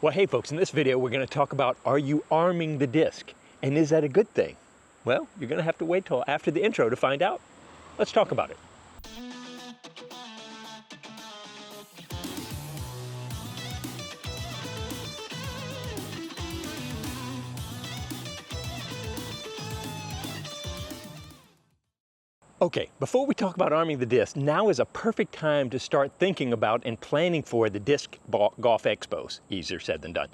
Well, hey folks, in this video we're going to talk about, are you arming the disc? And is that a good thing? Well, you're going to have to wait till after the intro to find out. Let's talk about it. Okay, before we talk about arming the disc, now is a perfect time to start thinking about and planning for the Disc Golf Expos. Easier said than done.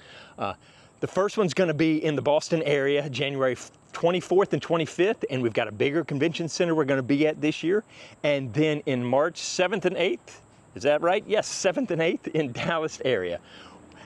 The first one's going to be in the Boston area, January 24th and 25th, and we've got a bigger convention center we're going to be at this year. And then in March 7th and 8th, is that right? Yes, 7th and 8th in Dallas area.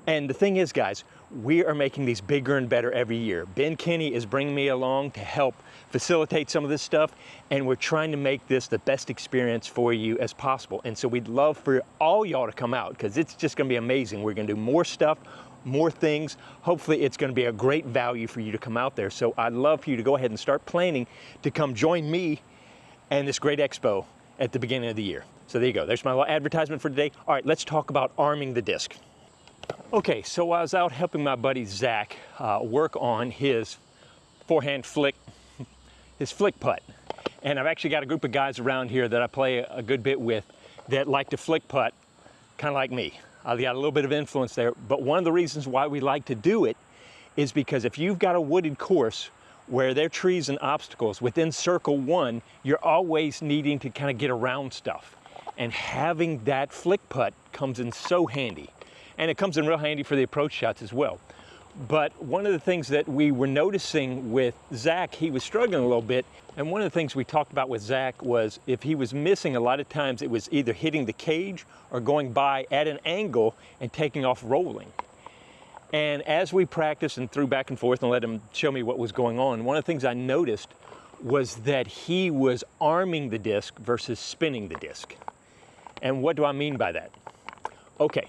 And the thing is, guys, we are making these bigger and better every year. Ben Kinney is bringing me along to help facilitate some of this stuff, and we're trying to make this the best experience for you as possible. And so we'd love for all y'all to come out, because it's just going to be amazing. We're going to do more stuff, more things. Hopefully it's going to be a great value for you to come out there. So I'd love for you to go ahead and start planning to come join me and this great expo at the beginning of the year. So there you go. There's my little advertisement for today. All right, let's talk about arming the disc. Okay, so I was out helping my buddy Zach work on his forehand flick, his flick putt. And I've actually got a group of guys around here that I play a good bit with that like to flick putt, kind of like me. I've got a little bit of influence there, but one of the reasons why we like to do it is because if you've got a wooded course where there are trees and obstacles within circle one, you're always needing to kind of get around stuff. And having that flick putt comes in so handy. And it comes in real handy for the approach shots as well. But one of the things that we were noticing with Zach, he was struggling a little bit. And one of the things we talked about with Zach was if he was missing, a lot of times it was either hitting the cage or going by at an angle and taking off rolling. And as we practiced and threw back and forth and let him show me what was going on, one of the things I noticed was that he was arming the disc versus spinning the disc. And what do I mean by that? Okay.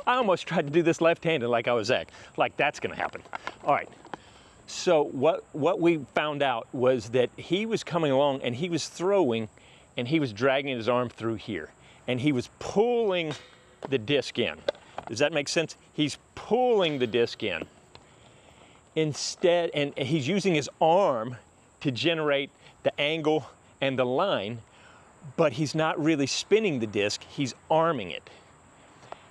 I almost tried to do this left-handed like I was Zach. Like that's gonna happen. All right, so what we found out was that he was coming along and he was throwing and he was dragging his arm through here. And he was pulling the disc in. Does that make sense? He's pulling the disc in. Instead, and he's using his arm to generate the angle and the line, but he's not really spinning the disc, he's arming it.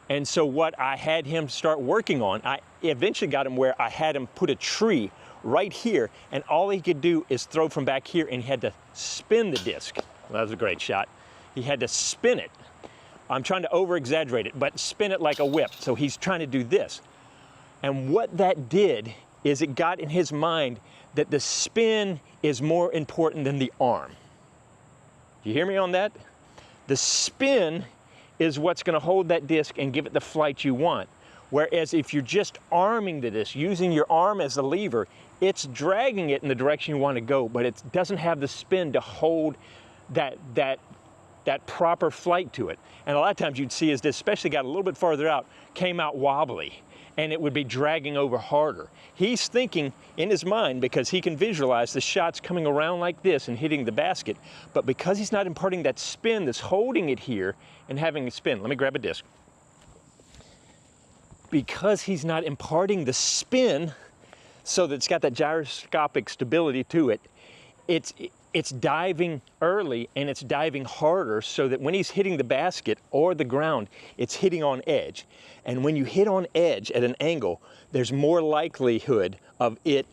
And so what I had him start working on, I eventually got him where I had him put a tree right here, and all he could do is throw from back here, and he had to spin the disc. Well, that was a great shot. He had to spin it. I'm trying to over-exaggerate it, but spin it like a whip. So he's trying to do this. And what that did is it got in his mind that the spin is more important than the arm. Do you hear me on that? The spin is what's going to hold that disc and give it the flight you want. Whereas if you're just arming the disc, using your arm as a lever, it's dragging it in the direction you want to go, but it doesn't have the spin to hold that proper flight to it. And a lot of times you'd see as this, especially got a little bit farther out, came out wobbly, and it would be dragging over harder. He's thinking in his mind, because he can visualize the shots coming around like this and hitting the basket, but because he's not imparting that spin that's holding it here and having a spin. Let me grab a disc. Because he's not imparting the spin so that it's got that gyroscopic stability to it, it's diving early and it's diving harder so that when he's hitting the basket or the ground, it's hitting on edge. And when you hit on edge at an angle, there's more likelihood of it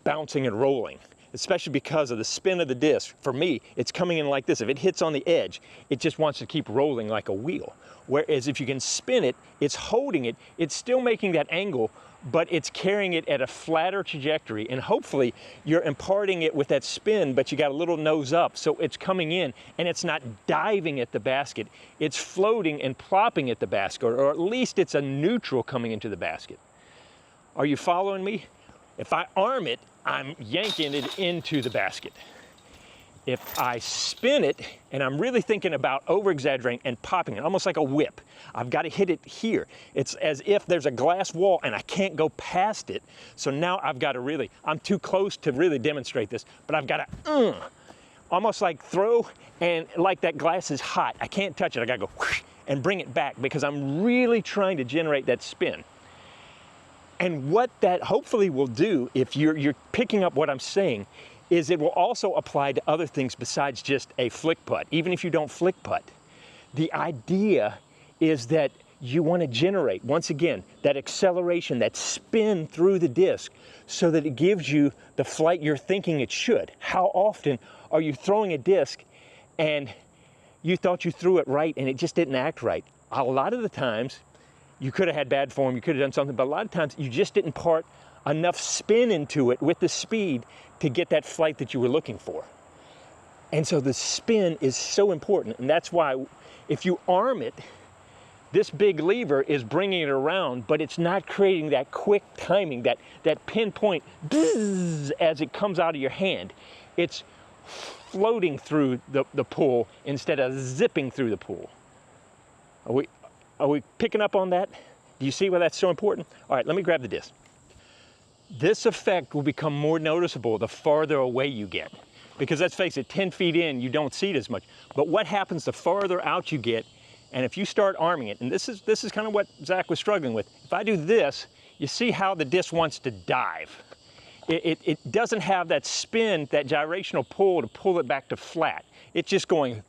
bouncing and rolling, especially because of the spin of the disc. For me, it's coming in like this. If it hits on the edge, it just wants to keep rolling like a wheel. Whereas if you can spin it, it's holding it, it's still making that angle, but it's carrying it at a flatter trajectory, and hopefully you're imparting it with that spin, but you got a little nose up, so it's coming in and it's not diving at the basket, it's floating and plopping at the basket, or at least it's a neutral coming into the basket. Are you following me? If I arm it, I'm yanking it into the basket. If I spin it, and I'm really thinking about over-exaggerating and popping it, almost like a whip, I've got to hit it here. It's as if there's a glass wall and I can't go past it. So now I've got to really, I'm too close to really demonstrate this, but I've got to, almost like throw, and like that glass is hot. I can't touch it. I gotta go whoosh, and bring it back because I'm really trying to generate that spin. And what that hopefully will do, if you're picking up what I'm saying, is it will also apply to other things besides just a flick putt, even if you don't flick putt. The idea is that you want to generate, once again, that acceleration, that spin through the disc so that it gives you the flight you're thinking it should. How often are you throwing a disc and you thought you threw it right and it just didn't act right? A lot of the times, you could have had bad form, you could have done something, but a lot of times you just didn't part enough spin into it with the speed to get that flight that you were looking for. And so the spin is so important, and that's why if you arm it, this big lever is bringing it around, but it's not creating that quick timing, that pinpoint bzzz, as it comes out of your hand. It's floating through the pool instead of zipping through the pool. Are we picking up on that? Do you see why that's so important? All right, let me grab the disc. This effect will become more noticeable the farther away you get. Because let's face it, 10 feet in, you don't see it as much. But what happens the farther out you get, and if you start arming it, and this is kind of what Zach was struggling with. If I do this, you see how the disc wants to dive. It doesn't have that spin, that gyrational pull to pull it back to flat. It's just going,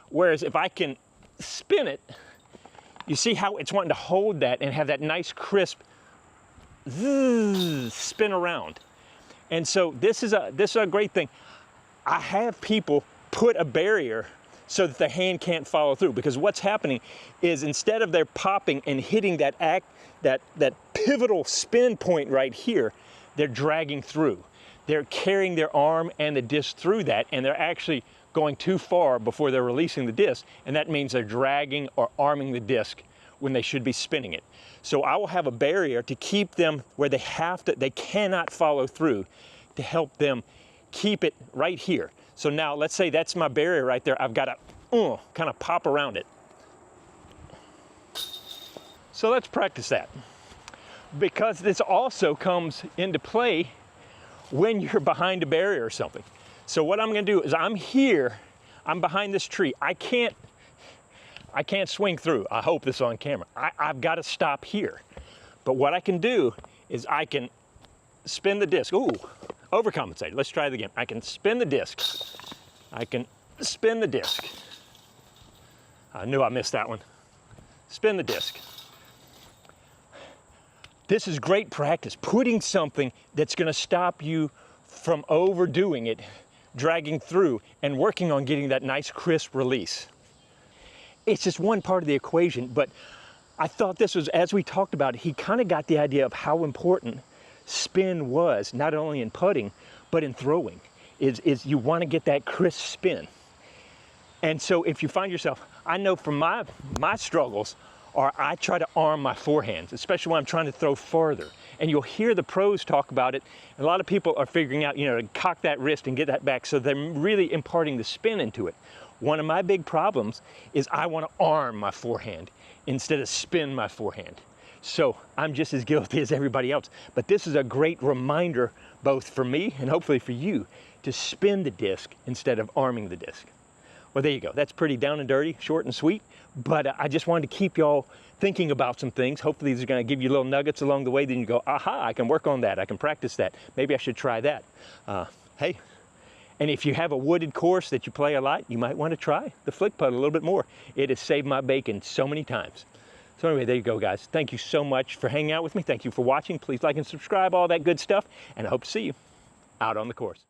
whereas if I can spin it, you see how it's wanting to hold that and have that nice crisp spin around. And so this is a great thing. I have people put a barrier so that the hand can't follow through, because what's happening is instead of their popping and hitting that pivotal spin point right here, they're dragging through. They're carrying their arm and the disc through that, and they're actually going too far before they're releasing the disc, and that means they're dragging or arming the disc when they should be spinning it. So I will have a barrier to keep them where they cannot follow through, to help them keep it right here. So now let's say that's my barrier right there. I've got to kind of pop around it. So let's practice that, because this also comes into play when you're behind a barrier or something. So what I'm going to do is I'm here, I'm behind this tree. I can't swing through. I hope this is on camera. I've got to stop here. But what I can do is I can spin the disc. Ooh, overcompensated. Let's try it again. I can spin the disc. I can spin the disc. I knew I missed that one. Spin the disc. This is great practice, putting something that's going to stop you from overdoing it, dragging through, and working on getting that nice crisp release. It's just one part of the equation, but I thought this was, as we talked about, he kind of got the idea of how important spin was, not only in putting, but in throwing, is you want to get that crisp spin. And so if you find yourself, I know from my struggles, or I try to arm my forehands, especially when I'm trying to throw farther. And you'll hear the pros talk about it. A lot of people are figuring out, to cock that wrist and get that back, so they're really imparting the spin into it. One of my big problems is I want to arm my forehand instead of spin my forehand. So I'm just as guilty as everybody else. But this is a great reminder, both for me and hopefully for you, to spin the disc instead of arming the disc. Well, there you go. That's pretty down and dirty, short and sweet. But I just wanted to keep y'all thinking about some things. Hopefully these are going to give you little nuggets along the way. Then you go, aha, I can work on that. I can practice that. Maybe I should try that. Hey, and if you have a wooded course that you play a lot, you might want to try the flick putt a little bit more. It has saved my bacon so many times. So anyway, there you go, guys. Thank you so much for hanging out with me. Thank you for watching. Please like and subscribe, all that good stuff. And I hope to see you out on the course.